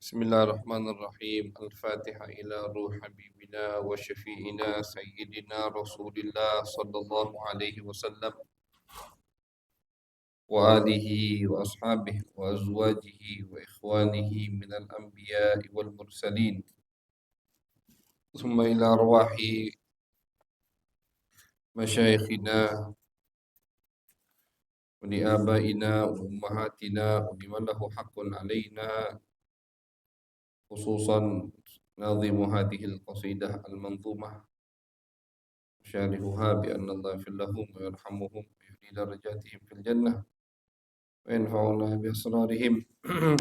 Bismillahirrahmanirrahim. Al-Fatihah ila ruh habibina wa syafi'ina sayyidina Rasulillah sallallahu alaihi wasallam wa alihi wa ashabihi wa azwajihi wa ikhwanihi minal anbiya'i wal mursalin. Thumma ila arwahi masyayikhina wa li abaina wa ummahatina wa liman lahu haqqun alaina khususan nazimu hadhihi al-qasidah al-manzumah شارحها بأن الله يغفر لهم ويرحمهم ويهدي درجاتهم في الجنة وينفعنا بأسرارهم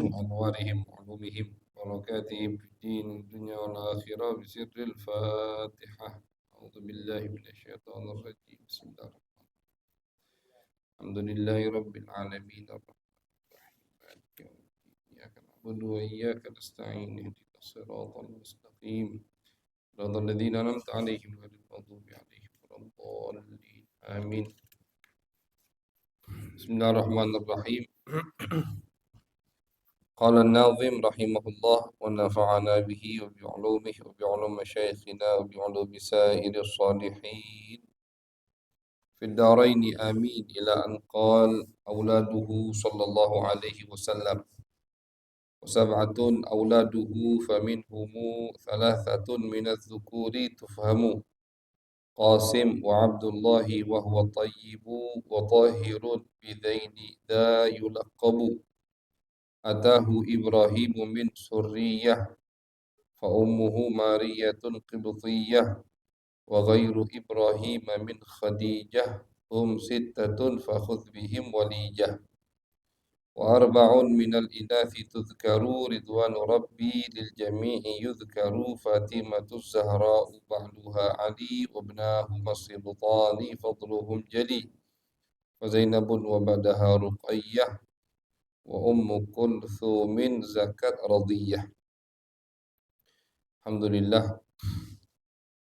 وأنوارهم وعلومهم وبركاتهم في الدين والدنيا والآخرة بسر الفاتحة. أعوذ بالله من الشيطان الرجيم. بسم الله الرحمن الرحيم. الحمد لله رب العالمين الرحمن الرحيم مالك يوم الدين إياك نعبد وإياك نستعين اهدنا الصراط المستقيم صراط الذين أنعمت عليهم غير المغضوب عليهم ولا الضالين آمين. بسم الله الرحمن الرحيم. قال الناظم رحمه الله ونفعنا به وبعلومه وبعلوم مشايخنا وبعلوم سائر الصالحين في الدارين آمين إلى أن قال أولاده صلى الله عليه وسلم وسبعة أولاده فمنهم ثلاثة من الذكور تفهم قاسم وعبد الله وهو طيب وطاهر بذين ذا يلقب أتاه إبراهيم من سرية فأمه مارية قبطية وغير إبراهيم من خديجة هم ستة فخذ بهم وليجة وأربع من الإناث تذكر رضوان ربي للجميع يذكر فاطمة الزهراء بعدها علي وابناهما السبطان فضلهم جلي وزينب وبعدها رقية وأم كلثوم زكت رضية. Alhamdulillah,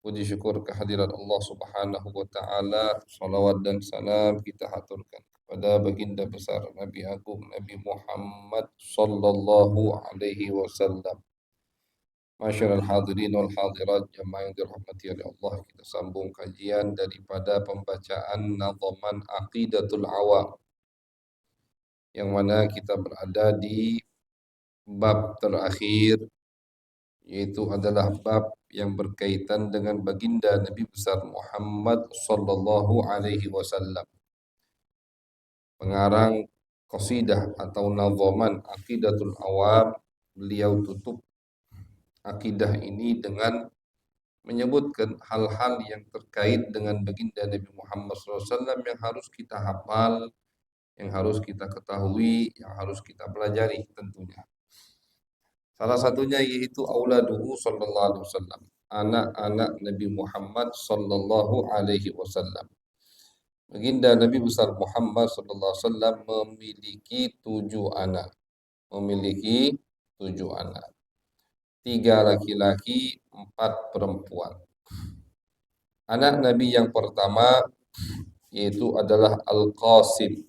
puji syukur kehadirat Allah Subhanahu wa taala, salawat dan salam kita haturkan kepada baginda besar Nabi Agung Nabi Muhammad sallallahu alaihi wasallam. Masyarul hadirin wal hadirat jamaah yang dirahmati oleh Allah, kita sambung kajian daripada pembacaan nadhaman Aqidatul Awam, yang mana kita berada di bab terakhir, yaitu adalah bab yang berkaitan dengan baginda Nabi besar Muhammad sallallahu alaihi wasallam. Pengarang qasidah atau nadhaman Aqidatul Awam, beliau tutup akidah ini dengan menyebutkan hal-hal yang terkait dengan baginda Nabi Muhammad SAW yang harus kita hafal, yang harus kita ketahui, yang harus kita pelajari tentunya. Salah satunya yaitu auladuhu sallallahu alaihi wasallam, anak-anak Nabi Muhammad sallallahu alaihi wasallam. Baginda Nabi besar Muhammad sallallahu alaihi wasallam memiliki 7 anak. Memiliki 7 anak. 3 laki-laki, 4 perempuan. Anak Nabi yang pertama yaitu adalah Al-Qasim.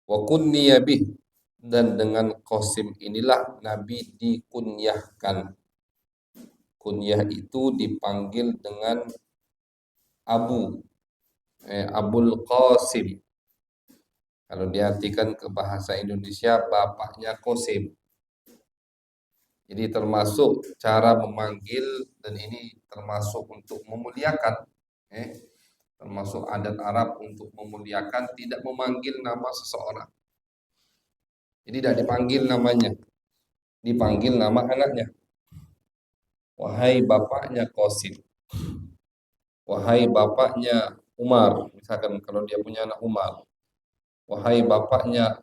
Wa kunniya bih, dan dengan Qasim inilah Nabi dikunyahkan. Kunyah itu dipanggil dengan Abul Qasim. Kalau diartikan ke bahasa Indonesia, bapaknya Qasim. Jadi termasuk cara memanggil, dan ini termasuk untuk memuliakan, termasuk adat Arab untuk memuliakan, tidak memanggil nama seseorang. Jadi tidak dipanggil namanya, dipanggil nama anaknya. Wahai bapaknya Qasim, wahai bapaknya Umar, misalkan kalau dia punya anak Umar. Wahai bapaknya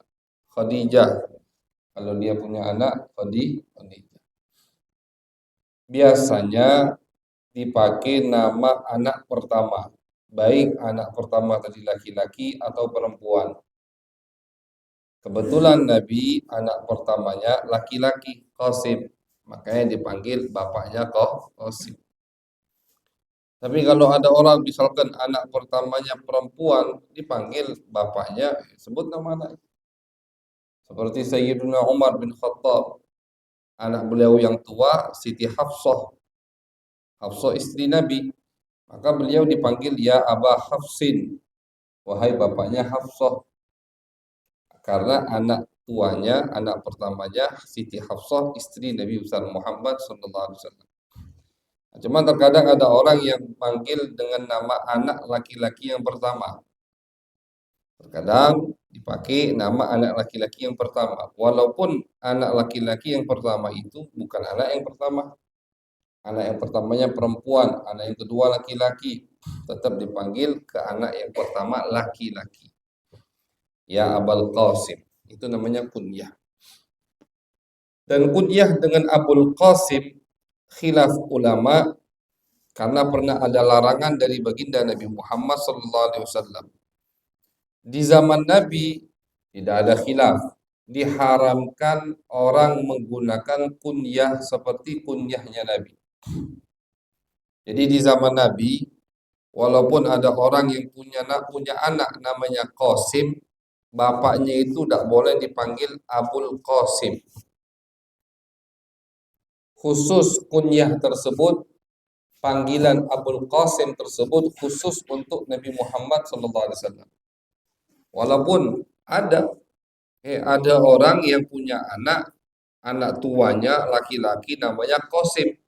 Khadijah, kalau dia punya anak Khadijah. Biasanya dipakai nama anak pertama, baik anak pertama tadi laki-laki atau perempuan. Kebetulan Nabi anak pertamanya laki-laki, Qasim, makanya dipanggil bapaknya Qasim. Tapi kalau ada orang misalkan anak pertamanya perempuan, dipanggil bapaknya, sebut nama anak. Seperti Sayyiduna Umar bin Khattab, anak beliau yang tua Siti Hafsah, Hafsah istri Nabi. Maka beliau dipanggil ya Aba Hafsin, wahai bapaknya Hafsah, karena anak tuanya, anak pertamanya Siti Hafsah istri Nabi besar Muhammad sallallahu alaihi wasallam. Cuma terkadang ada orang yang panggil dengan nama anak laki-laki yang pertama. Terkadang dipakai nama anak laki-laki yang pertama, walaupun anak laki-laki yang pertama itu bukan anak yang pertama. Anak yang pertamanya perempuan, anak yang kedua laki-laki, tetap dipanggil ke anak yang pertama laki-laki. Ya Abul Qasim, itu namanya kunyah. Dan kunyah dengan Abul Qasim khilaf ulama karena pernah ada larangan dari baginda Nabi Muhammad SAW. Di zaman Nabi tidak ada khilaf, diharamkan orang menggunakan kunyah seperti kunyahnya Nabi. Jadi di zaman Nabi, walaupun ada orang yang punya anak namanya Qasim, bapaknya itu tidak boleh dipanggil Abul Qasim. Khusus kunyah tersebut, panggilan Abul Qasim tersebut khusus untuk Nabi Muhammad SAW. Walaupun ada orang yang punya anak tuanya laki-laki namanya Qasim,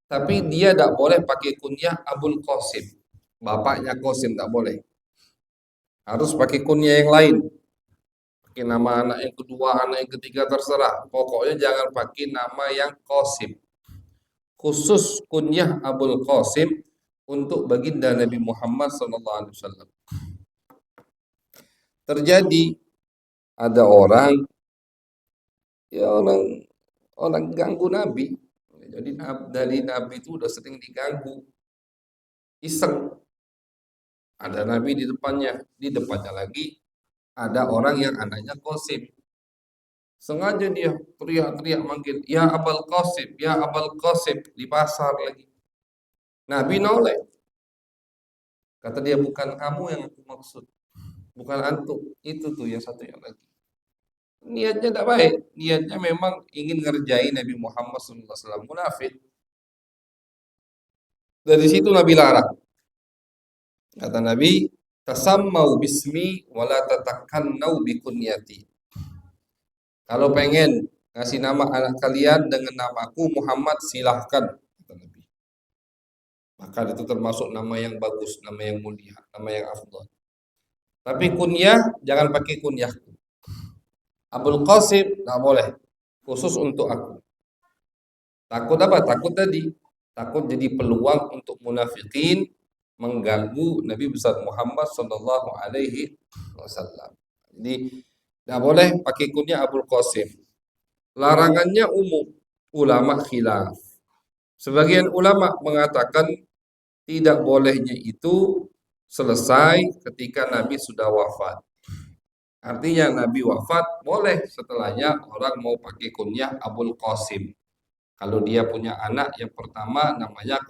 tapi dia tidak boleh pakai kunyah Abul Qasim. Bapaknya Qasim tidak boleh. Harus pakai kunyah yang lain. Pakai nama anak yang kedua, anak yang ketiga terserah. Pokoknya jangan pakai nama yang Qasim. Khusus kunyah Abul Qasim untuk baginda Nabi Muhammad SAW. Terjadi ada orang orang ganggu Nabi. Jadi dari Nabi itu udah sering diganggu. Iseng. Ada Nabi di depannya lagi ada orang yang anaknya Qasim. Sengaja dia teriak-teriak manggil, ya Abul Qasim, ya Abul Qasim, di pasar lagi. Nabi noleh. Kata dia, bukan kamu yang aku maksud. Bukan antum. Itu tuh yang satu yang lagi. Niatnya tidak baik. Niatnya memang ingin ngerjain Nabi Muhammad SAW. Munafik. Dari situ Nabi larang. Kata Nabi, tasammau bismi wala tatakannau bikunyati. Kalau pengen ngasih nama anak kalian dengan namaku Muhammad, silahkan. Kata Nabi. Maka itu termasuk nama yang bagus, nama yang mulia, nama yang afdal. Tapi kunyah, jangan pakai kunyahku. Abul Qasim, tidak boleh. Khusus untuk aku. Takut apa? Takut tadi. Takut jadi peluang untuk munafikin mengganggu Nabi besar Muhammad sallallahu alaihi wasallam. Jadi tidak boleh pakai kunyah Abul Qasim. Larangannya umum, ulama khilaf. Sebagian ulama mengatakan tidak bolehnya itu selesai ketika Nabi sudah wafat. Artinya Nabi wafat, boleh setelahnya orang mau pakai kunyah Abul Qasim. Kalau dia punya anak yang pertama namanya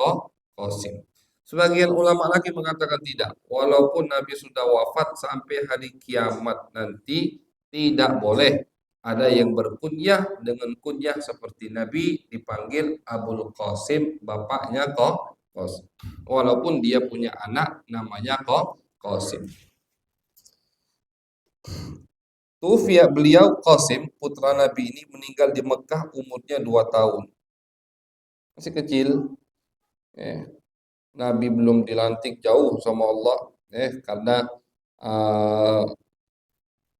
Qasim. Sebagian ulama lagi mengatakan tidak. Walaupun Nabi sudah wafat sampai hari kiamat nanti, tidak boleh ada yang berkunyah dengan kunyah seperti Nabi dipanggil Abul Qasim, bapaknya Qasim. Walaupun dia punya anak namanya Qasim. Tufiya beliau Qasim, putra Nabi ini meninggal di Mekah umurnya 2 tahun. Masih kecil. Nabi belum dilantik jauh sama Allah. Karena uh,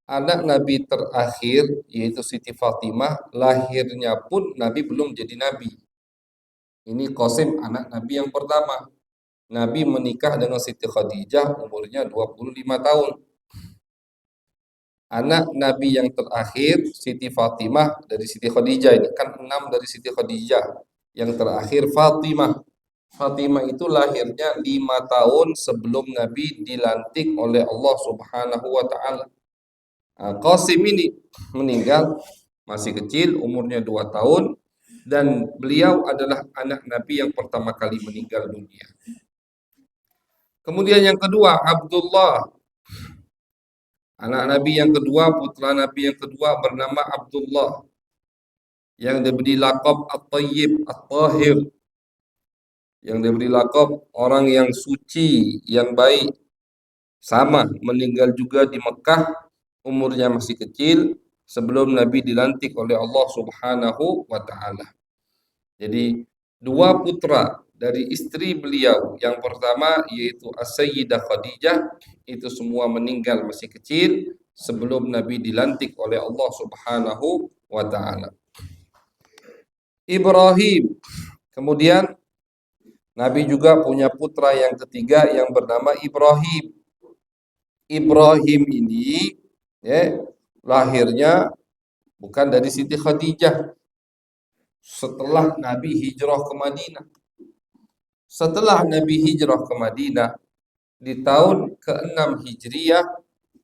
anak Nabi terakhir yaitu Siti Fatimah lahirnya pun Nabi belum jadi Nabi. Ini Qasim anak Nabi yang pertama. Nabi menikah dengan Siti Khadijah umurnya 25 tahun. Anak Nabi yang terakhir Siti Fatimah dari Siti Khadijah, ini kan 6 dari Siti Khadijah. Yang terakhir Fatimah. Fatimah itu lahirnya 5 tahun sebelum Nabi dilantik oleh Allah Subhanahu wa taala. Qasim ini meninggal masih kecil, umurnya 2 tahun, dan beliau adalah anak Nabi yang pertama kali meninggal dunia. Kemudian yang kedua Abdullah. Anak Nabi yang kedua, putra Nabi yang kedua bernama Abdullah. yang diberi lakab At-Tayyib, At-Tahir, yang diberi lakab orang yang suci, yang baik, sama meninggal juga di Mekah, umurnya masih kecil sebelum Nabi dilantik oleh Allah Subhanahu wa taala. Jadi dua putra dari istri beliau, yang pertama yaitu As-Sayyidah Khadijah, itu semua meninggal masih kecil sebelum Nabi dilantik oleh Allah Subhanahu wa taala. Ibrahim, kemudian Nabi juga punya putra yang ketiga yang bernama Ibrahim. Ibrahim ini ya, lahirnya bukan dari Siti Khadijah, setelah Nabi hijrah ke Madinah. Setelah Nabi hijrah ke Madinah, di tahun ke-6 Hijriah,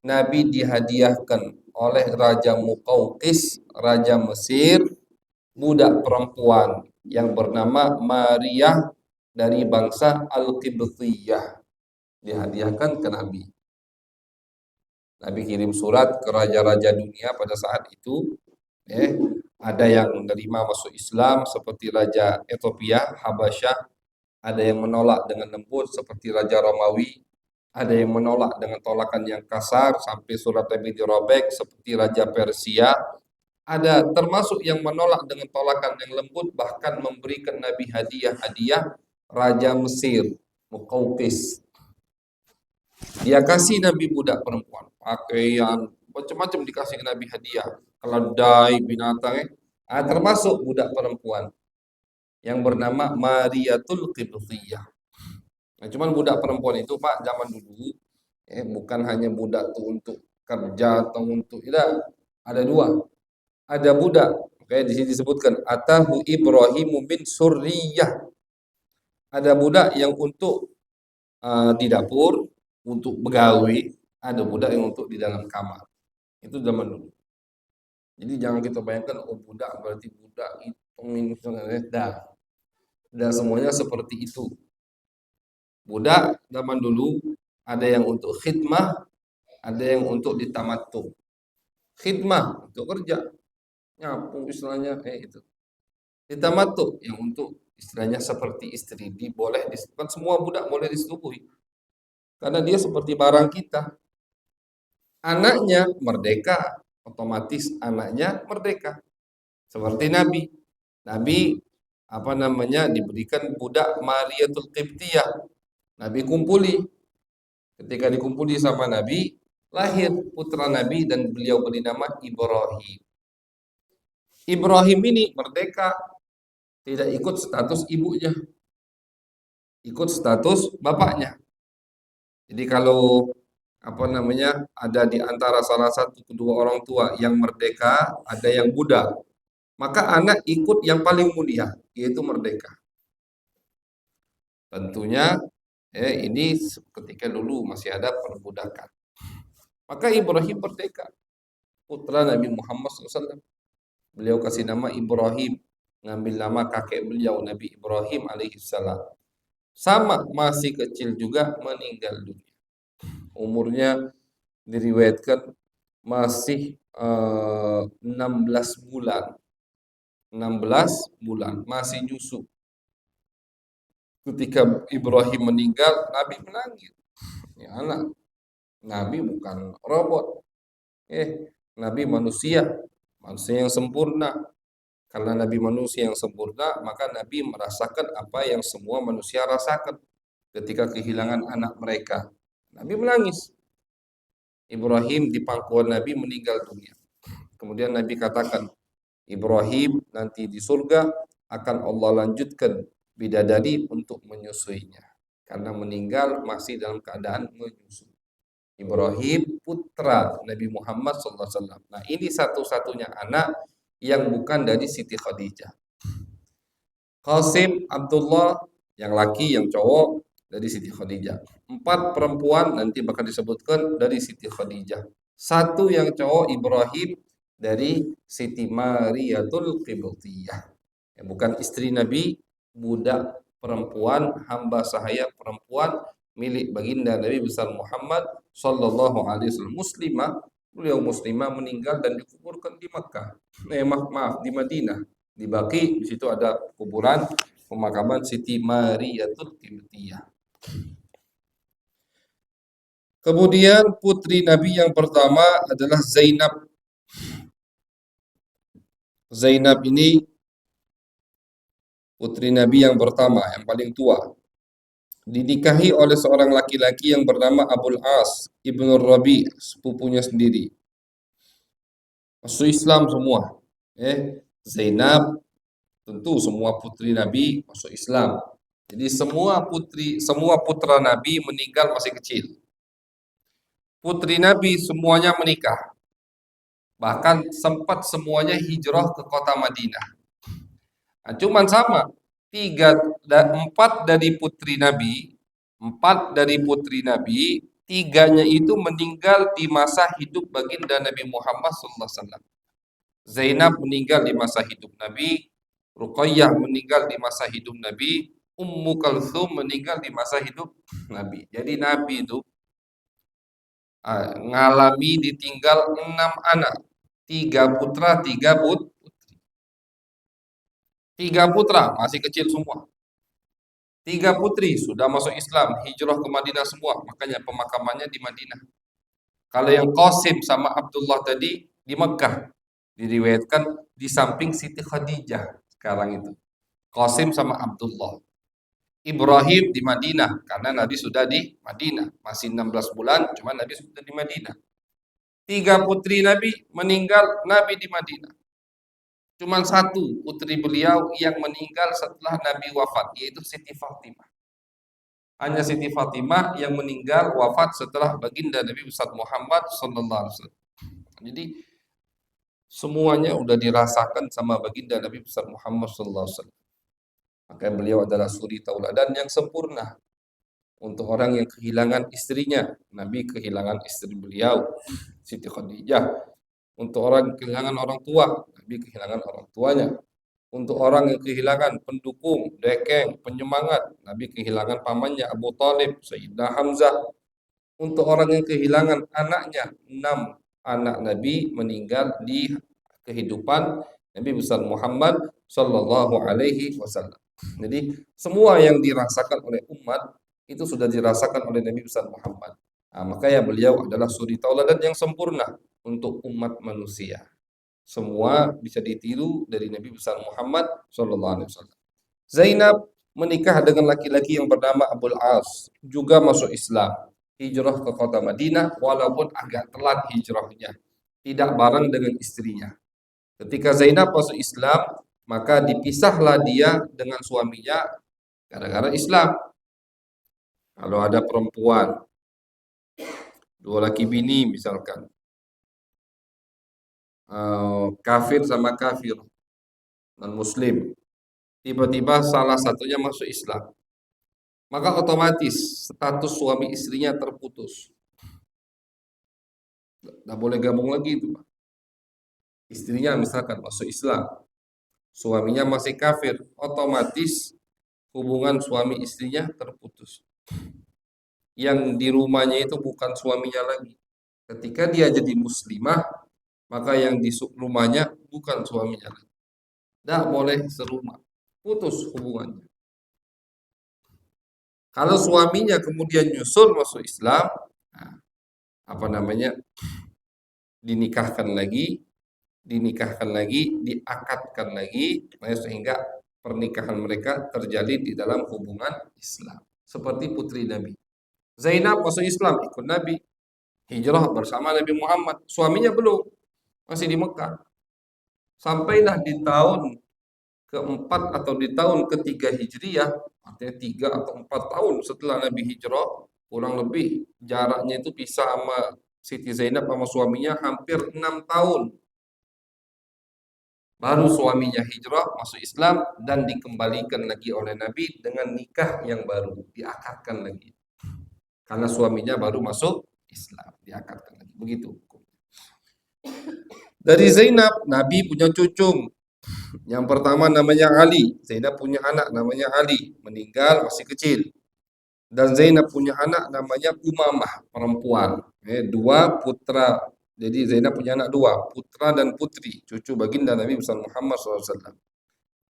Nabi dihadiahkan oleh Raja Muqawqis, Raja Mesir, budak perempuan yang bernama Maria dari bangsa Al-Qibtiyah. Dihadiahkan ke Nabi. Nabi kirim surat ke raja-raja dunia pada saat itu. Ada yang menerima masuk Islam seperti Raja Ethiopia, Habasyah. Ada yang menolak dengan lembut seperti Raja Romawi. Ada yang menolak dengan tolakan yang kasar sampai surat Nabi dirobek seperti Raja Persia. Ada termasuk yang menolak dengan tolakan yang lembut, bahkan memberikan Nabi hadiah-hadiah. Raja Mesir, Muqawqis. Dia kasih Nabi budak perempuan, pakaian, macam-macam dikasih ke Nabi hadiah. Keledai, binatang, termasuk budak perempuan yang bernama Mariatul Qibtiyah. Nah, cuman budak perempuan itu Pak zaman dulu bukan hanya budak tuh untuk kerja atau untuk tidak, ada dua. Ada budak, kayak di sini disebutkan atahu Ibrahimu min surriyah. Ada budak yang untuk di dapur, untuk begawi, ada budak yang untuk di dalam kamar. Itu zaman dulu. Jadi jangan kita bayangkan oh budak berarti budak itu dah semuanya seperti itu. Budak zaman dulu ada yang untuk khidmah, ada yang untuk ditamattu. Khidmah untuk kerja, nyapu istilahnya itu. Ditamattu yang untuk istilahnya seperti istri, boleh kan semua budak boleh disetubuhi. Karena dia seperti barang kita. Anaknya merdeka, otomatis anaknya merdeka. Seperti Nabi. Nabi diberikan budak Mariatul Qibtiyah. Nabi kumpuli. Ketika dikumpuli sama Nabi, lahir putra Nabi dan beliau beri nama Ibrahim. Ibrahim ini merdeka, tidak ikut status ibunya. Ikut status bapaknya. Jadi kalau ada di antara salah satu kedua orang tua yang merdeka, ada yang budak, maka anak ikut yang paling mulia, yaitu merdeka. Tentunya ini ketika dulu masih ada perbudakan. Maka Ibrahim merdeka, putra Nabi Muhammad SAW. Beliau kasih nama Ibrahim, ngambil nama kakek beliau Nabi Ibrahim alaihissalam. Sama masih kecil juga meninggal dunia. Umurnya diriwayatkan masih 16 bulan. 16 bulan masih nyusu. Ketika Ibrahim meninggal, Nabi menangis. Ya anak, Nabi bukan robot. Nabi manusia yang sempurna. Karena Nabi manusia yang sempurna, maka Nabi merasakan apa yang semua manusia rasakan ketika kehilangan anak mereka. Nabi menangis. Ibrahim di pangkuan Nabi meninggal dunia. Kemudian Nabi katakan, Ibrahim nanti di surga akan Allah lanjutkan bidadari untuk menyusuinya. Karena meninggal masih dalam keadaan menyusui. Ibrahim putra Nabi Muhammad SAW. Nah ini satu-satunya anak yang bukan dari Siti Khadijah. Qasim, Abdullah, yang laki, yang cowok, dari Siti Khadijah. 4 perempuan nanti bakal disebutkan dari Siti Khadijah. 1 yang cowok Ibrahim dari Siti Mariatul Qibtiyah. Bukan istri Nabi, budak perempuan, hamba sahaya perempuan milik baginda Nabi besar Muhammad sallallahu alaihi wasallam. Muslimah, beliau muslimah meninggal dan dikuburkan di Makkah. Maaf, di Madinah. Di Baqi, di situ ada kuburan pemakaman Siti Mariatul Qibtiyah. Kemudian putri Nabi yang pertama adalah Zainab. Zainab ini putri Nabi yang pertama, yang paling tua. Dinikahi oleh seorang laki-laki yang bernama Abul As Ibnu Rabi, sepupunya sendiri. Masuk Islam semua. Zainab, tentu semua putri Nabi masuk Islam. Jadi semua putra Nabi meninggal masih kecil. Putri Nabi semuanya menikah. Bahkan sempat semuanya hijrah ke kota Madinah. Nah, cuman sama, empat dari putri Nabi, tiganya itu meninggal di masa hidup baginda Nabi Muhammad SAW. Zainab meninggal di masa hidup Nabi, Ruqayyah meninggal di masa hidup Nabi, Ummu Kalsum meninggal di masa hidup Nabi. Jadi Nabi itu ngalami ditinggal 6 anak, 3 putra, 3 putri. 3 putra masih kecil semua. 3 putri sudah masuk Islam, hijrah ke Madinah semua, makanya pemakamannya di Madinah. Kalau yang Qasim sama Abdullah tadi di Mekah, diriwayatkan di samping Siti Khadijah sekarang itu. Qasim sama Abdullah. Ibrahim di Madinah, karena Nabi sudah di Madinah, masih 16 bulan, cuma Nabi sudah di Madinah. 3 putri Nabi meninggal, Nabi di Madinah. Cuma 1 putri beliau yang meninggal setelah Nabi wafat, yaitu Siti Fatimah. Hanya Siti Fatimah yang meninggal wafat setelah baginda Nabi besar Muhammad sallallahu alaihi wasallam. Jadi semuanya udah dirasakan sama baginda Nabi besar Muhammad sallallahu alaihi wasallam. Maka beliau adalah suri tauladan yang sempurna untuk orang yang kehilangan istrinya. Nabi kehilangan istri beliau, Siti Khadijah. Untuk orang yang kehilangan orang tua, Nabi kehilangan orang tuanya. Untuk orang yang kehilangan pendukung, dekeng, penyemangat, Nabi kehilangan pamannya Abu Talib, Sayyidina Hamzah. Untuk orang yang kehilangan anaknya, 6 anak Nabi meninggal di kehidupan Nabi besar Muhammad sallallahu alaihi wasallam. Jadi semua yang dirasakan oleh umat itu sudah dirasakan oleh Nabi besar Muhammad. Nah, makanya beliau adalah suri tauladan yang sempurna untuk umat manusia. Semua bisa ditiru dari Nabi besar Muhammad sallallahu alaihi wasallam. Zainab menikah dengan laki-laki yang bernama Abul As, juga masuk Islam. Hijrah ke kota Madinah walaupun agak telat hijrahnya, tidak bareng dengan istrinya. Ketika Zainab masuk Islam, maka dipisahlah dia dengan suaminya gara-gara Islam. Kalau ada perempuan, 2 laki bini misalkan, kafir sama kafir, non muslim, tiba-tiba salah satunya masuk Islam, maka otomatis status suami istrinya terputus. Tidak boleh gabung lagi itu, Pak. Istrinya misalkan masuk Islam, suaminya masih kafir, otomatis hubungan suami istrinya terputus. Yang di rumahnya itu bukan suaminya lagi. Ketika dia jadi muslimah, maka yang di rumahnya bukan suaminya lagi. Tidak boleh serumah, putus hubungannya. Kalau suaminya kemudian nyusul masuk Islam, dinikahkan lagi, diakadkan lagi, sehingga pernikahan mereka terjadi di dalam hubungan Islam. Seperti putri Nabi. Zainab masuk Islam, ikut Nabi, hijrah bersama Nabi Muhammad. Suaminya belum, masih di Mekah. Sampailah di tahun keempat atau di tahun ketiga Hijriyah, artinya 3 atau 4 tahun setelah Nabi hijrah, kurang lebih jaraknya itu pisah sama Siti Zainab sama suaminya hampir 6 tahun. Baru suaminya hijrah masuk Islam dan dikembalikan lagi oleh Nabi dengan nikah yang baru, diakadkan lagi. Karena suaminya baru masuk Islam, diakadkan lagi. Begitu. Dari Zainab, Nabi punya cucu. Yang pertama namanya Ali. Zainab punya anak namanya Ali, meninggal masih kecil. Dan Zainab punya anak namanya Umamah, perempuan. 2 putra. Jadi Zainab punya anak 2, putra dan putri, cucu baginda Nabi besar Muhammad SAW.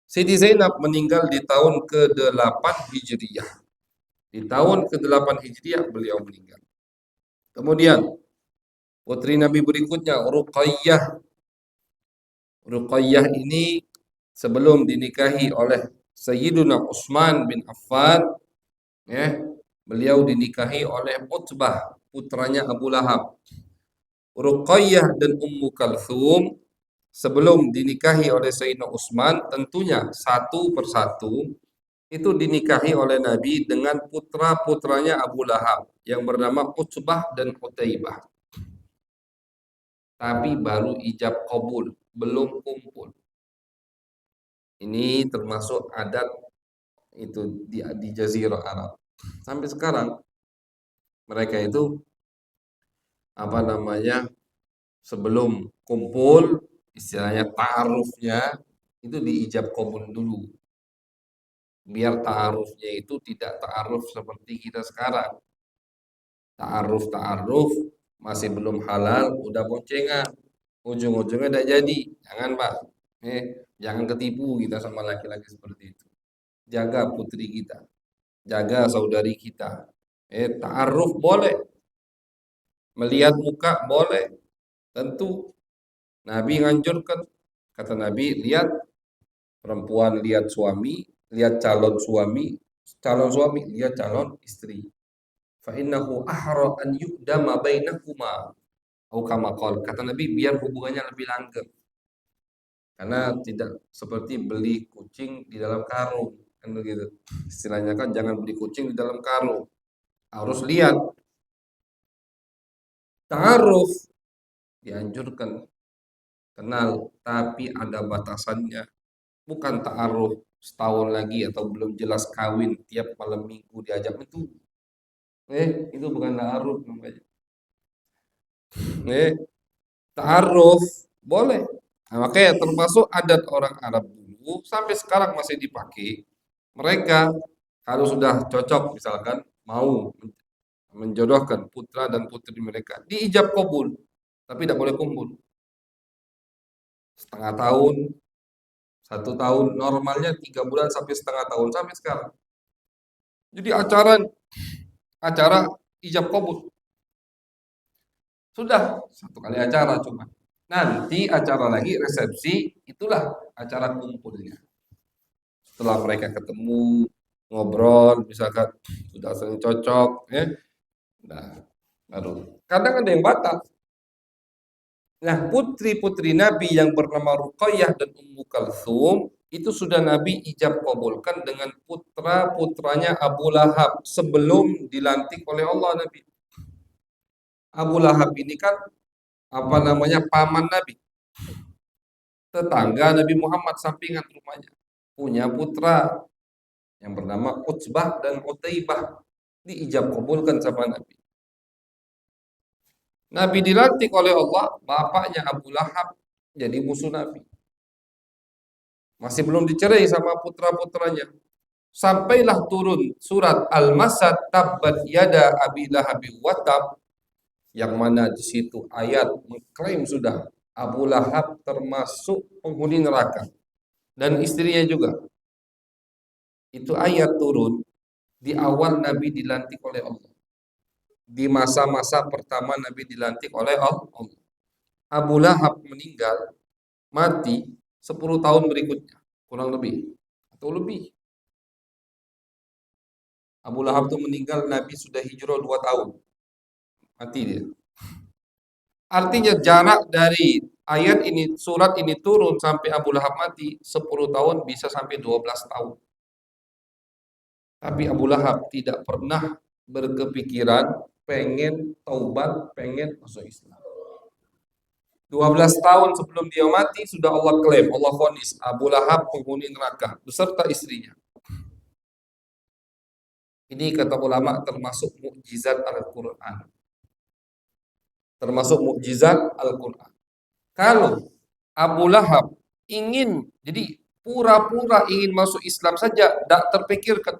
Siti Zainab meninggal di tahun ke-8 Hijriyah. Di tahun ke-8 Hijriyah beliau meninggal. Kemudian putri Nabi berikutnya Ruqayyah. Ruqayyah ini sebelum dinikahi oleh Sayyiduna Utsman bin Affan, ya, beliau dinikahi oleh Utbah, putranya Abu Lahab. Ruqayyah dan Ummu Kalthum sebelum dinikahi oleh Sayyidina Utsman, tentunya satu persatu itu dinikahi oleh Nabi dengan putra-putranya Abu Lahab yang bernama Utbah dan Utaibah. Tapi baru ijab kabul, belum kumpul. Ini termasuk adat itu di Jazirah Arab. Sampai sekarang mereka itu apa namanya, sebelum kumpul istilahnya ta'arufnya itu diijab kabul dulu. Biar ta'arufnya itu tidak ta'aruf seperti kita sekarang. Ta'aruf masih belum halal udah boncengan. Ujung-ujungnya udah jadi. Jangan, Pak. Jangan ketipu kita sama laki-laki seperti itu. Jaga putri kita, jaga saudari kita. Ta'aruf boleh, melihat muka boleh. Tentu Nabi nganjurkan, kata Nabi, lihat perempuan lihat suami, lihat calon suami lihat calon istri. Fa innahu ahra an yuqdama bainakuma. Atau kama qala, kata Nabi, biar hubungannya lebih langgeng. Karena tidak seperti beli kucing di dalam karung, kan begitu. Istilahnya kan jangan beli kucing di dalam karung. Harus lihat. Ta'aruf dianjurkan, kenal, tapi ada batasannya. Bukan ta'aruf setahun lagi atau belum jelas kawin tiap malam minggu diajak itu. Itu bukan ta'aruf namanya. Ta'aruf boleh. Nah, makanya termasuk adat orang Arab dulu sampai sekarang masih dipakai. Mereka kalau sudah cocok misalkan mau menjodohkan putra dan putri mereka, diijab kabul, tapi tidak boleh kumpul. Setengah tahun, 1 tahun, normalnya 3 bulan sampai setengah tahun sampai sekarang. Jadi acara ijab kabul sudah 1 kali acara cuma. Nanti acara lagi resepsi, itulah acara kumpulnya. Setelah mereka ketemu, ngobrol, misalkan sudah sering cocok, nah, baru. Kadang ada yang batal. Nah, putri-putri Nabi yang bernama Ruqayyah dan Ummu Kalthum itu sudah Nabi ijab kabulkan dengan putra-putranya Abu Lahab sebelum dilantik oleh Allah Nabi. Abu Lahab ini kan apa namanya, paman Nabi, tetangga Nabi Muhammad, sampingan rumahnya, punya putra yang bernama Utsbah dan Utaibah, diijab kabulkan sama Nabi. Nabi dilantik oleh Allah, bapaknya Abu Lahab jadi musuh Nabi. Masih belum dicerai sama putra-putranya. Sampailah turun surat Al-Masad, tabbat yada abi lahabi watab, yang mana di situ ayat mengklaim sudah Abu Lahab termasuk penghuni neraka dan istrinya juga. Itu ayat turun di awal Nabi dilantik oleh Allah. Di masa-masa pertama Nabi dilantik oleh Allah. Abu Lahab meninggal, mati 10 tahun berikutnya, kurang lebih atau lebih. Abu Lahab itu meninggal, Nabi sudah hijrah 2 tahun, mati dia. Artinya jarak dari ayat ini, surat ini turun sampai Abu Lahab mati 10 tahun, bisa sampai 12 tahun. Tapi Abu Lahab tidak pernah berkepikiran pengen taubat, pengen masuk Islam. 12 tahun sebelum dia mati sudah Allah klaim, Allah vonis Abu Lahab penghuni neraka beserta istrinya. Ini kata ulama termasuk mukjizat Al-Qur'an. Termasuk mukjizat Al-Qur'an. Kalau Abu Lahab ingin, jadi pura-pura ingin masuk Islam saja, tidak terpikirkan.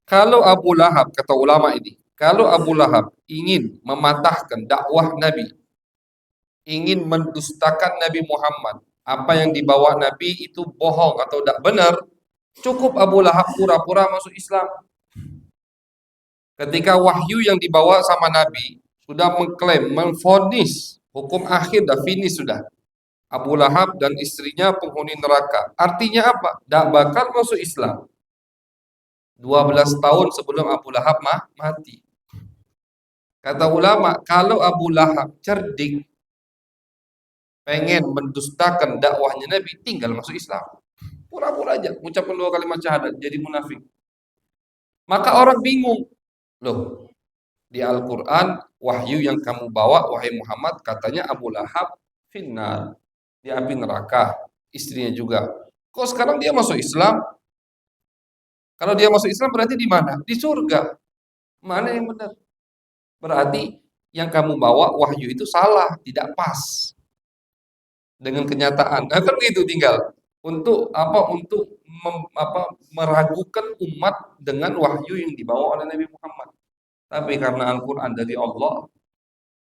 Kalau Abu Lahab, kata ulama ini, kalau Abu Lahab ingin mematahkan dakwah Nabi, ingin mendustakan Nabi Muhammad, apa yang dibawa Nabi itu bohong atau tidak benar, cukup Abu Lahab pura-pura masuk Islam. Ketika wahyu yang dibawa sama Nabi sudah mengklaim, memvonis hukum akhir, dah finish sudah. Abu Lahab dan istrinya penghuni neraka. Artinya apa? Tidak bakal masuk Islam. 12 tahun sebelum Abu Lahab mati. Kata ulama, kalau Abu Lahab cerdik, pengen mendustakan dakwahnya Nabi, tinggal masuk Islam. Pura-pura aja, ucapkan 2 kalimat syahadat, jadi munafik. Maka orang bingung. Loh, di Al-Quran, wahyu yang kamu bawa, wahai Muhammad, katanya Abu Lahab finnar, di api neraka, istrinya juga. Kok sekarang dia masuk Islam? Kalau dia masuk Islam berarti di mana? Di surga. Mana yang benar? Berarti yang kamu bawa wahyu itu salah, tidak pas dengan kenyataan. Nah, kan gitu tinggal. Untuk apa? Untuk meragukan umat dengan wahyu yang dibawa oleh Nabi Muhammad. Tapi karena Al-Quran dari Allah,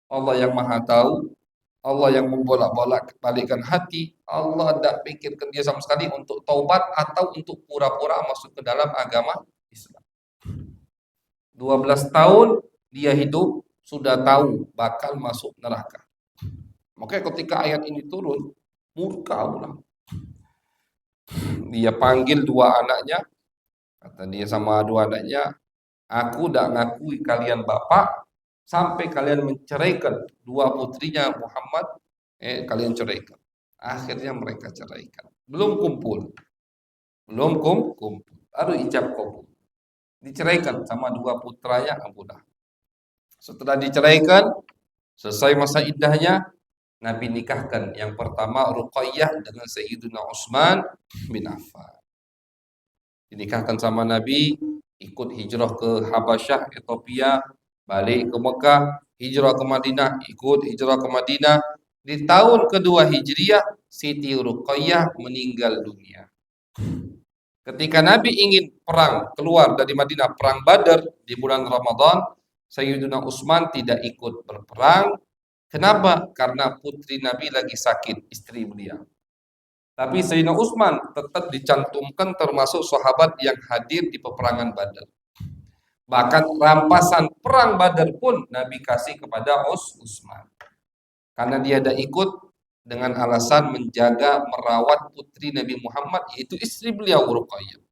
Allah yang Maha Tahu, Allah yang membolak-bolak balikkan hati, Allah tidak pikirkan dia sama sekali untuk taubat atau untuk pura-pura masuk ke dalam agama Islam. 12 tahun dia hidup sudah tahu bakal masuk neraka. Makanya ketika ayat ini turun, murka Allah. Dia panggil dua anaknya, kata dia sama dua anaknya, aku tidak ngakui kalian bapak sampai kalian menceraikan dua putrinya Muhammad, kalian ceraikan. Akhirnya mereka ceraikan. Belum kumpul. Baru ijab kabul. Diceraikan sama dua putranya Abu Lahab. Setelah diceraikan, selesai masa iddahnya, Nabi nikahkan yang pertama Ruqayyah dengan Sayyidina Utsman bin Affan. Dinikahkan sama Nabi, ikut hijrah ke Habasyah, Ethiopia, balik ke Mekah, hijrah ke Madinah, ikut hijrah ke Madinah. Di tahun kedua Hijriah, Siti Ruqayyah meninggal dunia. Ketika Nabi ingin perang, keluar dari Madinah, perang Badar di bulan Ramadan, Sayyidina Utsman tidak ikut berperang. Kenapa? Karena putri Nabi lagi sakit, istri beliau. Tapi Sayyidina Utsman tetap dicantumkan termasuk sahabat yang hadir di peperangan Badar. Bahkan rampasan perang Badar pun Nabi kasih kepada Utsman. Karena dia ada ikut dengan alasan menjaga, merawat putri Nabi Muhammad, yaitu istri beliau Ruqayyah.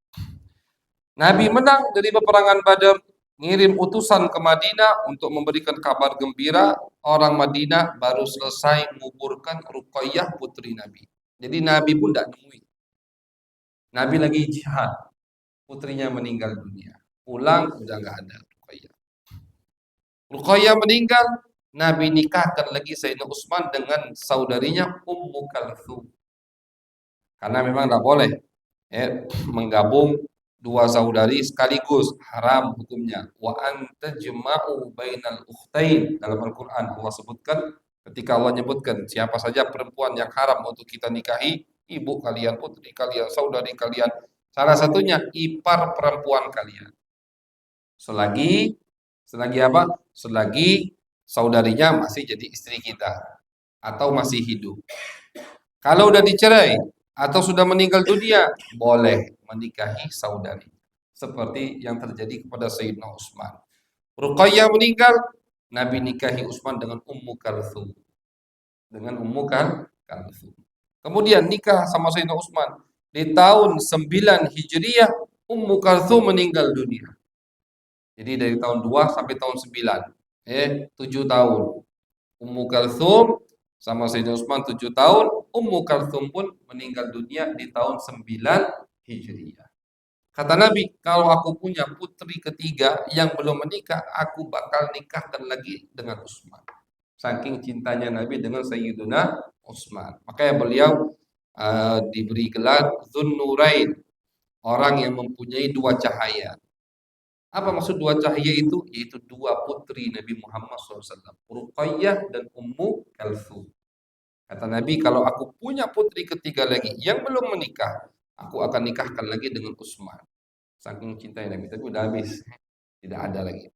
Nabi menang dari peperangan Badar, ngirim utusan ke Madinah untuk memberikan kabar gembira. Orang Madinah baru selesai menguburkan Ruqayyah putri Nabi. Jadi Nabi pun tidak nemuin. Nabi lagi jihad, putrinya meninggal dunia. Pulang udah nggak ada Ruqayyah. Ruqayyah meninggal, Nabi nikahkan lagi Sayyidina Utsman dengan saudarinya Ummu Kalthum. Karena memang tidak boleh menggabung dua saudari sekaligus, haram hukumnya. Wa anta jema'u bainal ukhtain, dalam Al-Qur'an Allah sebutkan, ketika Allah menyebutkan siapa saja perempuan yang haram untuk kita nikahi, ibu kalian, putri kalian, saudari kalian, salah satunya ipar perempuan kalian. Selagi apa? Selagi saudarinya masih jadi istri kita atau masih hidup. Kalau udah dicerai atau sudah meninggal dunia, boleh menikahi saudari. Seperti yang terjadi kepada Sayyidina Utsman. Ruqayyah meninggal, Nabi nikahi Utsman dengan Ummu Kalthum. Kemudian nikah sama Sayyidina Utsman. Di tahun 9 Hijriah, Ummu Kalthum meninggal dunia. Jadi dari tahun 2 sampai tahun 9. 7 tahun. Ummu Kalthum sama Sayyidina Utsman 7 tahun. Ummu Kalthum pun meninggal dunia di tahun 9 Hijriah. Kata Nabi, kalau aku punya putri ketiga yang belum menikah, aku bakal nikahkan lagi dengan Utsman. Saking cintanya Nabi dengan Sayyidina Utsman. Makanya beliau diberi gelar Dzunnurain, orang yang mempunyai dua cahaya. Apa maksud dua cahaya itu? Yaitu dua putri Nabi Muhammad SAW, Ruqayyah dan Ummu Kalthum. Kata Nabi, kalau aku punya putri ketiga lagi yang belum menikah, aku akan nikahkan lagi dengan Utsman. Saking cintanya Nabi, tapi udah habis, tidak ada lagi.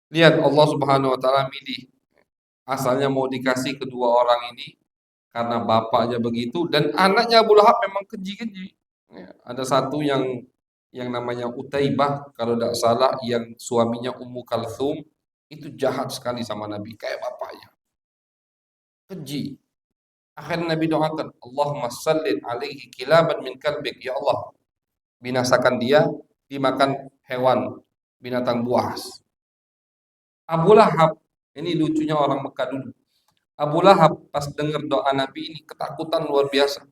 Lihat Allah Subhanahu Wa Taala milih. Asalnya mau dikasih kedua orang ini, karena bapaknya begitu dan anaknya Abu Lahab memang keji-keji. Ya, ada satu yang namanya Utaibah kalau tidak salah yang suaminya Ummu Kalthum itu jahat sekali sama Nabi kayak bapaknya. Keji. Akhirnya Nabi doakan, Allahumma sallin alaihi kilaban min kalbik. Ya Allah, binasakan dia dimakan hewan binatang buas. Abu Lahab, ini lucunya orang Mekah dulu. Abu Lahab pas dengar doa Nabi ini ketakutan luar biasa.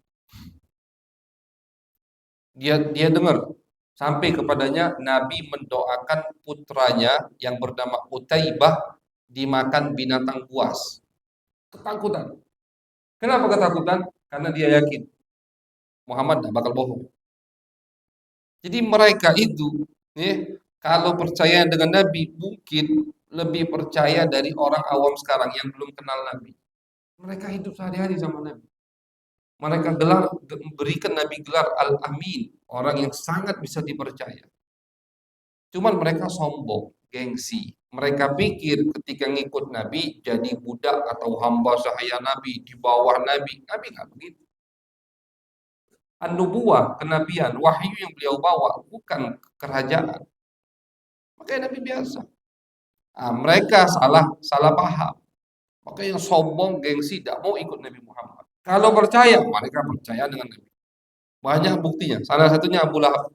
Dia dengar sampai kepadanya Nabi mendoakan putranya yang bernama Utaibah dimakan binatang buas. Ketakutan. Kenapa ketakutan? Karena dia yakin Muhammad tidak bakal bohong. Jadi mereka itu, ya, kalau percaya dengan Nabi mungkin lebih percaya dari orang awam sekarang yang belum kenal Nabi. Mereka hidup sehari-hari sama Nabi. Mereka berikan Nabi gelar Al-Amin, orang yang sangat bisa dipercaya. Cuman mereka sombong, gengsi. Mereka pikir ketika ngikut Nabi jadi budak atau hamba sahaya Nabi, di bawah Nabi. Nabi nggak begitu. An-nubuwah, kenabian, wahyu yang beliau bawa bukan kerajaan. Makanya Nabi biasa. Nah, mereka salah paham. Maka yang sombong, gengsi, tidak mau ikut Nabi Muhammad. Kalau percaya, mereka percaya dengan Nabi. Banyak buktinya. Salah satunya Abu Lahab.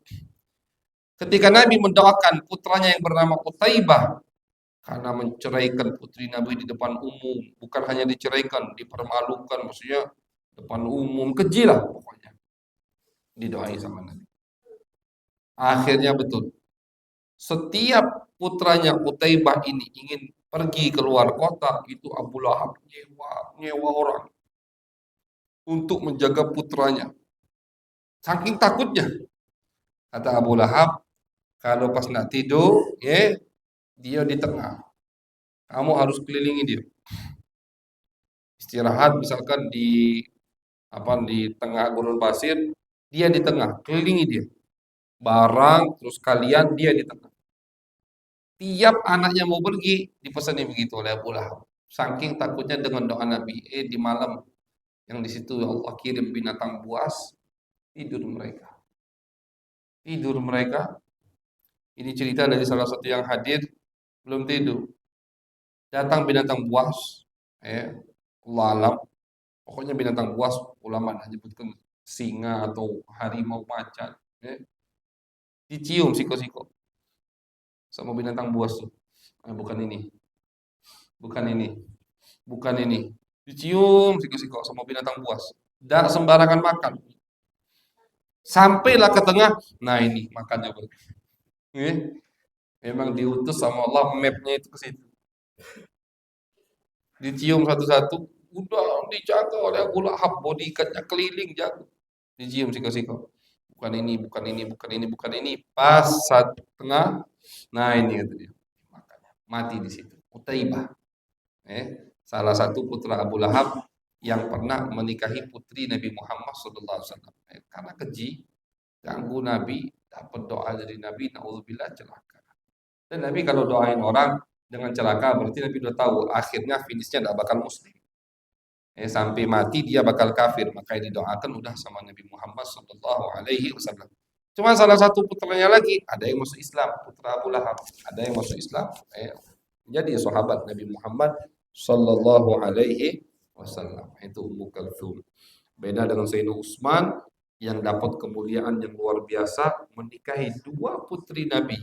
Ketika Nabi mendoakan putranya yang bernama Utaibah karena menceraikan putri Nabi di depan umum, bukan hanya diceraikan, dipermalukan, maksudnya depan umum, keji lah pokoknya. Didoain sama Nabi. Akhirnya betul. Setiap putranya Utaibah ini ingin pergi keluar kota, itu Abu Lahab nyewa orang untuk menjaga putranya. Saking takutnya, kata Abu Lahab, kalau pas nak tidur, ya, dia di tengah. Kamu harus kelilingi dia. Istirahat misalkan di tengah gurun pasir, dia di tengah, kelilingi dia. Barang terus kalian dia di tengah. Tiap anaknya mau pergi dipesani begitu oleh Abu Lahab. Saking takutnya dengan doa Nabi, di malam yang di situ Allah kirim binatang buas, tidur mereka. Tidur mereka. Ini cerita dari salah satu yang hadir belum tidur. Datang binatang buas, Allah alam. Pokoknya binatang buas, ulama menyebutkan singa atau harimau macan. Dicium siko-siko sama binatang buas tuh. Bukan ini, bukan ini, bukan ini. Dicium siko-siko sama binatang buas. Dan sembarangan makan. Sampailah ke tengah, nah ini makannya. Memang diutus sama Allah, mapnya itu ke situ. Dicium satu-satu, udah dijaga oleh Abu Lahab, bodyguardnya keliling jaga. Dicium siko-siko. Bukan ini, bukan ini, bukan ini, bukan ini. Pas saat tengah, nah ini kata dia. Makanya mati di situ. Utaibah, salah satu putra Abu Lahab yang pernah menikahi putri Nabi Muhammad SAW. Karena keji, ganggu Nabi, dapat doa dari Nabi, naudzubillah celaka. Dan Nabi kalau doain orang dengan celaka berarti Nabi sudah tahu akhirnya finishnya tidak bakal muslim. Sampai mati dia bakal kafir, makanya didoakan udah sama Nabi Muhammad SAW. Cuma salah satu putranya lagi ada yang masuk Islam, putra Abu Lahab, ada yang masuk Islam, jadi sahabat Nabi Muhammad SAW. Itu Ummu Kalthum. Beda dengan Sayyidina Utsman yang dapat kemuliaan yang luar biasa menikahi dua putri Nabi.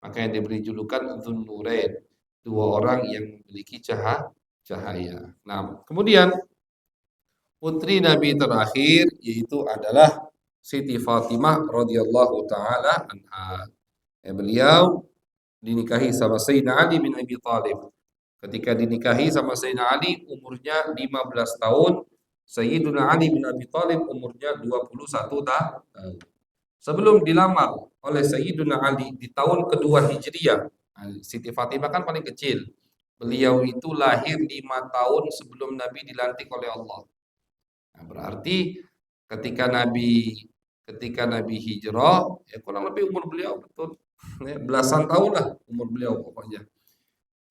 Makanya diberi julukan Dzunnurain, dua orang yang memiliki cahaya. Nah, kemudian putri Nabi terakhir yaitu adalah Siti Fatimah radhiyallahu taala anha. Beliau dinikahi sama Sayyidina Ali bin Abi Thalib. Ketika dinikahi sama Sayyidina Ali umurnya 15 tahun, Sayyidina Ali bin Abi Thalib umurnya 21 tahun. Sebelum dilamar oleh Sayyidina Ali di tahun kedua Hijriah, Siti Fatimah kan paling kecil. Beliau itu lahir 5 tahun sebelum Nabi dilantik oleh Allah. Nah, berarti ketika Nabi hijrah, ya kurang lebih umur beliau betul belasan tahun lah umur beliau pokoknya.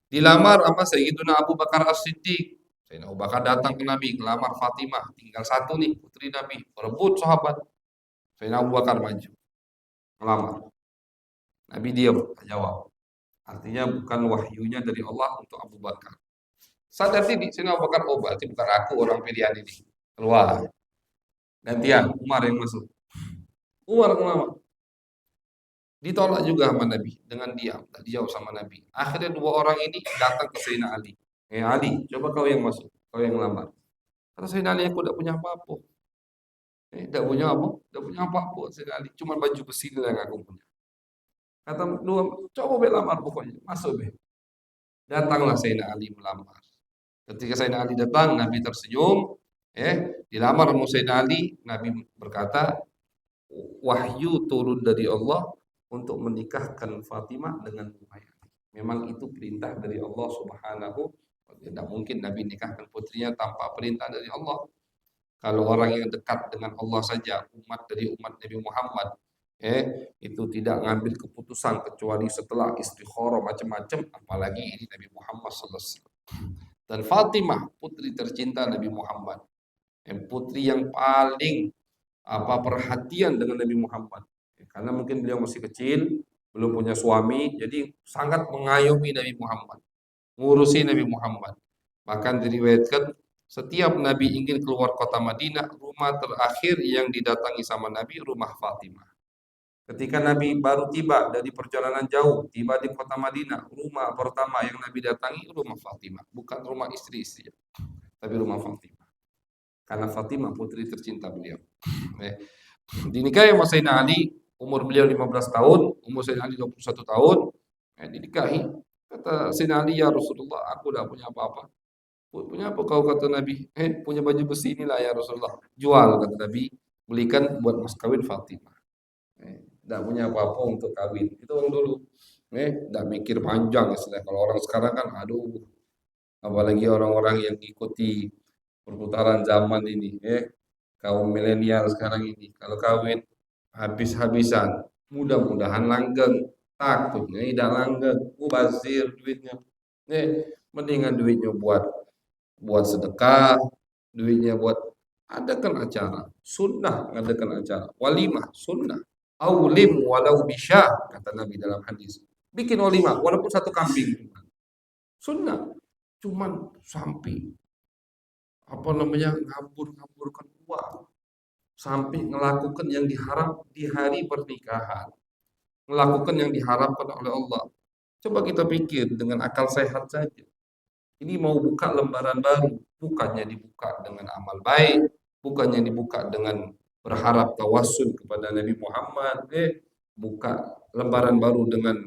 Dilamar sama Sayyidina Abu Bakar As-Siddiq. Sayyidina Abu Bakar datang ke Nabi, ngelamar Fatimah, tinggal satu nih putri Nabi, berebut sahabat. Sayyidina Abu Bakar maju, ngelamar. Nabi diam, tak jawab. Artinya bukan wahyunya dari Allah untuk Abu Bakar. Sadar diri, Sayyidina Abu Bakar, oh berarti bukan aku orang pilihan ini. Keluar. Gantian, Umar yang masuk. Umar ngelamar. Ditolak juga sama Nabi dengan diam, tak dijawab sama Nabi. Akhirnya dua orang ini datang ke Sayyidina Ali. Ali, coba kau yang masuk, kau yang ngelamar. Kata Sayyidina Ali, aku tidak punya apa-apa. Tidak punya apa? Tidak punya apa-apa Sayyidina Ali. Cuma baju besi yang aku punya. Kata dua, coba be lamar pokoknya, masuk be. Datanglah Sayyidina Ali melamar. Ketika Sayyidina Ali datang, Nabi tersenyum. Dilamar sama Sayyidina Ali, Nabi berkata, wahyu turun dari Allah untuk menikahkan Fatimah dengan Umayyah. Memang itu perintah dari Allah Subhanahu wa taala. Tidak mungkin Nabi nikahkan putrinya tanpa perintah dari Allah. Kalau orang yang dekat dengan Allah saja, umat dari umat Nabi Muhammad, itu tidak ngambil keputusan kecuali setelah istikharah macam-macam, apalagi ini Nabi Muhammad sallallahu alaihi wasallam. Dan Fatimah, putri tercinta Nabi Muhammad, putri yang paling perhatian dengan Nabi Muhammad. Karena mungkin beliau masih kecil, belum punya suami, jadi sangat mengayomi Nabi Muhammad, ngurusi Nabi Muhammad. Bahkan diriwayatkan setiap Nabi ingin keluar kota Madinah, rumah terakhir yang didatangi sama Nabi rumah Fatimah. Ketika Nabi baru tiba dari perjalanan jauh, tiba di kota Madinah, rumah pertama yang Nabi datangi rumah Fatimah, bukan rumah istri-istri, tapi rumah Fatimah. Karena Fatimah putri tercinta beliau. Dinikahi sama Sayyidina Ali, umur beliau 15 tahun, umur Sayyidina Ali 21 tahun, dinikahi. Kata Sayyidina Ali, ya Rasulullah, aku tidak punya apa-apa. Punya apa kau, kata Nabi? Punya baju besi inilah ya Rasulullah. Jual, kata Nabi, belikan buat mas kawin Fatimah. Tidak punya apa-apa untuk kawin. Itu orang dulu. Tidak mikir panjang istilah. Kalau orang sekarang kan, aduh, apalagi orang-orang yang ikuti perputaran zaman ini, kaum milenial sekarang ini, kalau kawin habis-habisan, mudah-mudahan langgeng, takutnya tidak langgeng, mubazir duitnya. Mendingan duitnya buat sedekah, duitnya buat adakan acara, sunnah adakan acara, walimah sunnah, aulim walau bisya, kata Nabi dalam hadis. Bikin walimah walaupun satu kambing, sunnah. Cuman sampai ngabur-ngaburkan uang, sampai melakukan yang diharam di hari pernikahan, melakukan yang diharapkan oleh Allah. Coba kita pikir dengan akal sehat saja. Ini mau buka lembaran baru, bukannya dibuka dengan amal baik, bukannya dibuka dengan berharap tawassul kepada Nabi Muhammad, buka lembaran baru dengan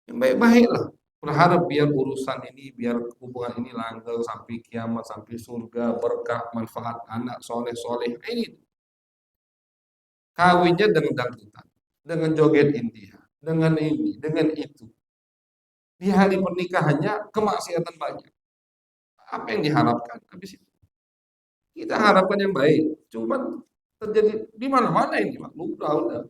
yang baik-baiklah. Berharap biar urusan ini, biar hubungan ini langgeng sampai kiamat, sampai surga, berkah, manfaat, anak soleh-soleh. Ini kawinnya dengan dangdutan, dengan joget India, dengan ini, dengan itu. Di hari pernikahannya kemaksiatan banyak. Apa yang diharapkan? Habis itu kita harapkan yang baik, cuman terjadi di mana-mana ini, Pak. Udah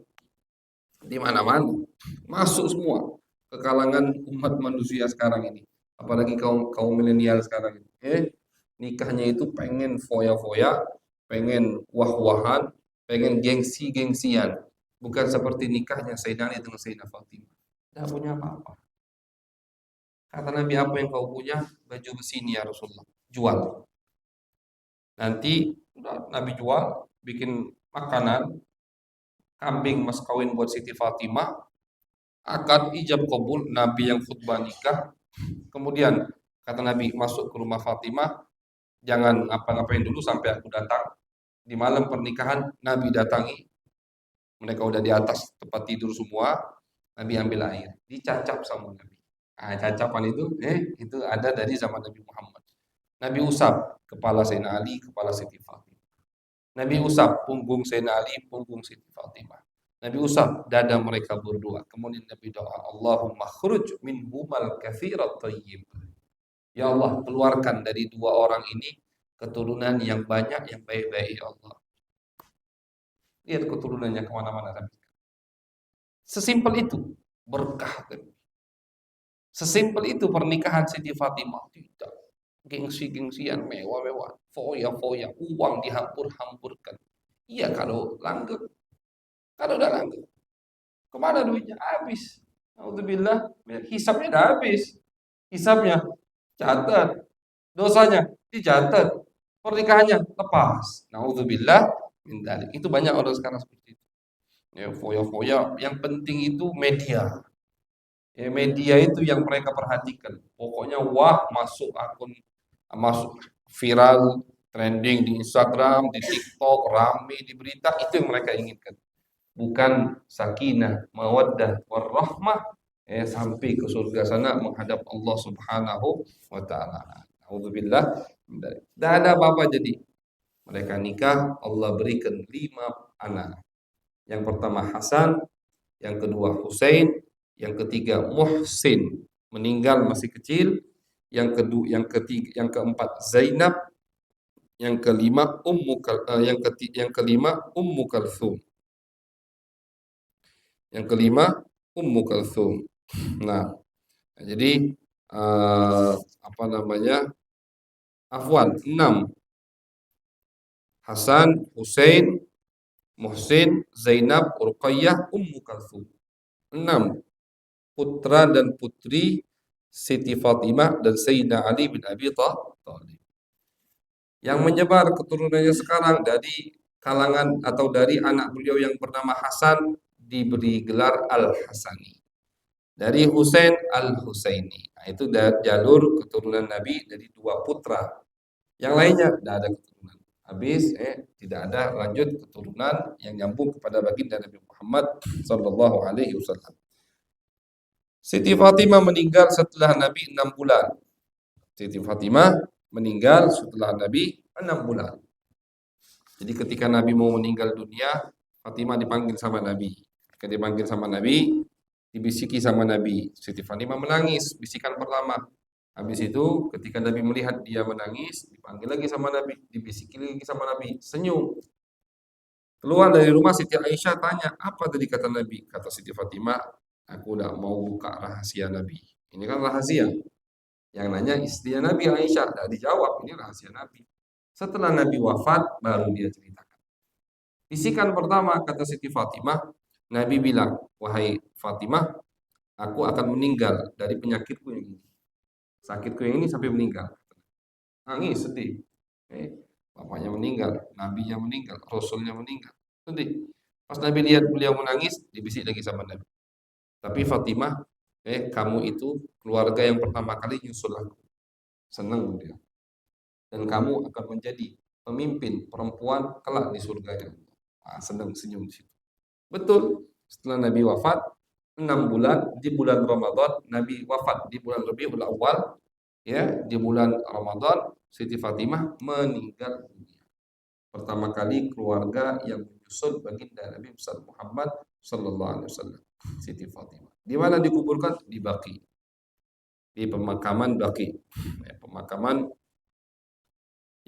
di mana-mana, masuk semua ke kalangan umat manusia sekarang ini, apalagi kaum kaum milenial sekarang ini. Nikahnya itu pengen foya-foya, pengen wah-wahan, pengen gengsi-gengsian, bukan seperti nikahnya Sayyidina Ali dengan Sayyidina Fatimah. Tidak punya apa-apa. Kata Nabi, apa yang kau punya? Baju besi ini ya Rasulullah, jual. Nanti Nabi jual, bikin makanan, kambing mas kawin buat Siti Fatimah, akad ijab kabul, Nabi yang khutbah nikah. Kemudian kata Nabi, masuk ke rumah Fatimah, jangan ngapa-ngapain dulu sampai aku datang. Di malam pernikahan Nabi datangi, mereka udah di atas tempat tidur semua, Nabi ambil air, dicacap sama Nabi. Cacapan itu ada dari zaman Nabi Muhammad. Nabi usap kepala Sayyidina Ali, kepala Siti Fatimah. Nabi usap punggung Sayyidina Ali, punggung Siti Fatimah. Nabi usap dada mereka berdua. Kemudian Nabi doa, Allahumma khruj min humal kathirat tayyib. Ya Allah, keluarkan dari dua orang ini keturunan yang banyak, yang baik-baik, ya Allah. Lihat keturunannya kemana-mana. Sesimpel itu, berkah. Sesimpel itu pernikahan Siti Fatimah. Tidak. gengsi-gengsian, mewah-mewah, foya-foya, uang dihampur-hampurkan. Iya kalau langgeng, kalau udah langgeng, kemana duitnya? Habis. Alhamdulillah, hisapnya udah habis. Hisapnya catat, dosanya dicatat, pernikahannya lepas. Naudzubillah min dzalik. Itu banyak orang sekarang seperti itu. Ya, foya-foya, yang penting itu media. Ya, media itu yang mereka perhatikan. Pokoknya wah masuk akun, masuk viral, trending di Instagram, di TikTok, rame di berita, itu yang mereka inginkan. Bukan sakinah, mawaddah, warahmah, sampai ke surga sana menghadap Allah Subhanahu wa taala. Alhamdulillah. Tidak ada apa-apa jadi. Mereka nikah, Allah berikan 5 anak. Yang pertama Hasan, yang kedua Husain, yang ketiga Muhsin, meninggal masih kecil, yang keempat Zainab, yang kelima Ummu Kalsum. Yang kelima Ummu Kalsum. Nah, jadi apa namanya? Afwan, 6. Hasan, Husain, Muhsin, Zainab, Ruqayyah, Ummu Kalsum. 6 putra dan putri Siti Fatimah dan Sayyidina Ali bin Abi Thalib. Yang menyebar keturunannya sekarang dari kalangan atau dari anak beliau yang bernama Hasan diberi gelar Al-Hasani. Dari Husain Al-Husaini. Nah, itu dari jalur keturunan Nabi dari 2 putra. Yang lainnya tidak ada keturunan. Habis tidak ada lanjut keturunan yang nyambung kepada baginda Nabi Muhammad sallallahu alaihi wasallam. Siti Fatimah meninggal setelah Nabi 6 bulan. Siti Fatimah meninggal setelah Nabi 6 bulan. Jadi ketika Nabi mau meninggal dunia, Fatimah dipanggil sama Nabi. Ketika dipanggil sama Nabi, dibisiki sama Nabi. Siti Fatimah menangis, bisikan pertama. Habis itu ketika Nabi melihat dia menangis, dipanggil lagi sama Nabi, dibisiki lagi sama Nabi, senyum. Keluar dari rumah Siti Aisyah tanya, apa tadi kata Nabi? Kata Siti Fatimah, aku udah mau buka rahasia Nabi. Ini kan rahasia. Yang nanya istri Nabi Aisyah, tidak dijawab, ini rahasia Nabi. Setelah Nabi wafat, baru dia ceritakan. Bisikan pertama, kata Siti Fatimah, Nabi bilang, wahai Fatimah, aku akan meninggal dari penyakitku yang ini. Sakitku yang ini sampai meninggal. Nangis, sedih. Bapaknya meninggal, nabinya meninggal, rasulnya meninggal. Sedih. Pas Nabi lihat beliau menangis, dibisik lagi sama Nabi. Tapi Fatimah, kamu itu keluarga yang pertama kali nyusul aku. Senang dia. Dan kamu akan menjadi pemimpin perempuan kelak di surga. Senang senyum di situ. Betul. Setelah Nabi wafat, 6 bulan di bulan Ramadan, Nabi wafat di bulan Rabiul Awal, ya, di bulan Ramadan Siti Fatimah meninggal dunia. Pertama kali keluarga yang menyusul baginda Nabi Muhammad sallallahu alaihi wasallam, Siti Fatimah. Di mana dikuburkan? Di Baqi. Di pemakaman Baqi. Ya, pemakaman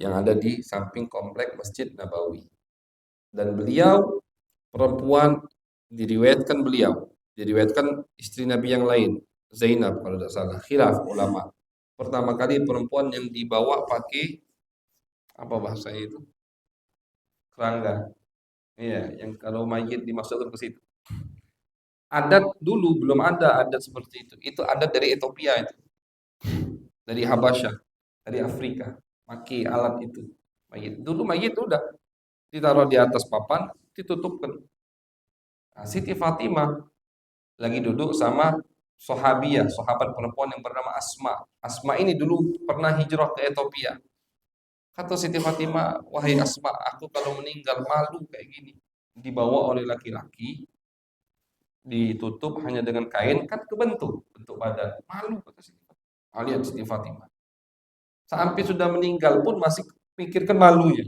yang ada di samping komplek Masjid Nabawi. Dan beliau perempuan diriwayatkan istri Nabi yang lain, Zainab kalau tidak salah, khilaf ulama. Pertama kali perempuan yang dibawa pakai apa bahasa itu? Kerangga. Iya, yang kalau mayit dimasukkan ke situ. Adat dulu belum ada adat seperti itu. Itu adat dari Ethiopia itu. Dari Habasyah, dari Afrika. Pakai alat itu. Mayit. Dulu mayit udah ditaruh di atas papan, ditutupkan. Nah, Siti Fatimah lagi duduk sama sahabiah, sahabat perempuan yang bernama Asma. Asma ini dulu pernah hijrah ke Ethiopia. Kata Siti Fatimah, wahai Asma, aku kalau meninggal malu kayak gini. Dibawa oleh laki-laki, ditutup hanya dengan kain, kan kebentuk bentuk badan. Malu kata Siti Fatimah. Lihat Siti Fatimah. Sampai sudah meninggal pun masih pikirkan malunya.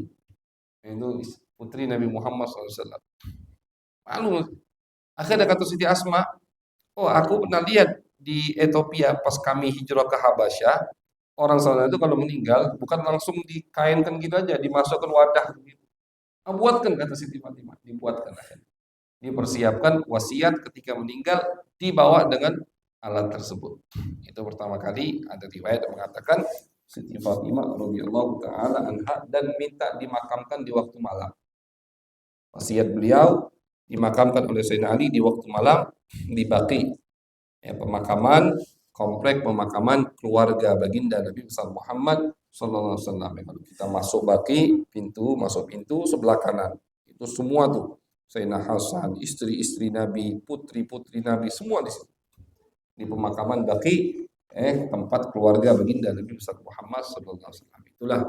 Itu putri Nabi Muhammad SAW. Malu. Akhirnya kata Siti Asma, oh aku pernah lihat di Ethiopia pas kami hijrah ke Habasyah, orang sana itu kalau meninggal bukan langsung dikainkan gitu aja, dimasukkan wadah gitu. Nah, buatkan kata Siti Fatimah, dibuatkan akhirnya. Dipersiapkan wasiat ketika meninggal dibawa dengan alat tersebut. Itu pertama kali ada riwayat yang mengatakan Siti Fatimah radhiyallahu taala anha, dan minta dimakamkan di waktu malam. Wasiat beliau dimakamkan oleh Sayyidina Ali di waktu malam di Baqi. Ya, pemakaman komplek pemakaman keluarga baginda Nabi besar Muhammad sallallahu alaihi wasallam. Kalau kita masuk Baqi, masuk pintu sebelah kanan. Itu semua tuh Sayyidina Hasan, istri-istri Nabi, putri-putri Nabi, semua di situ. Di pemakaman Baqi, tempat keluarga baginda Nabi besar Muhammad sallallahu alaihi wasallam. Itulah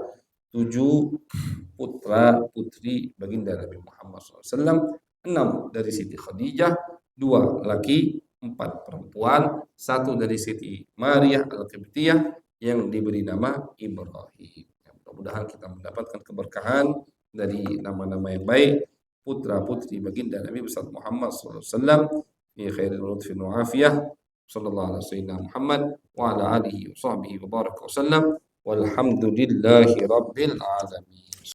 7 putra putri baginda Nabi Muhammad SAW, 6 dari Siti Khadijah, 2 laki, 4 perempuan, 1 dari Siti Maria Al-Qibtiyah yang diberi nama Ibrahim. Mudah-mudahan kita mendapatkan keberkahan dari nama-nama yang baik, putra putri baginda Nabi besar Muhammad SAW, fi khairil lutfin wa afiyah, sallallahu alaihi wasallam Muhammad wa ala alihi wa sahbihi wa baraka wa sallam. Walhamdulillahi Rabbil Alamin.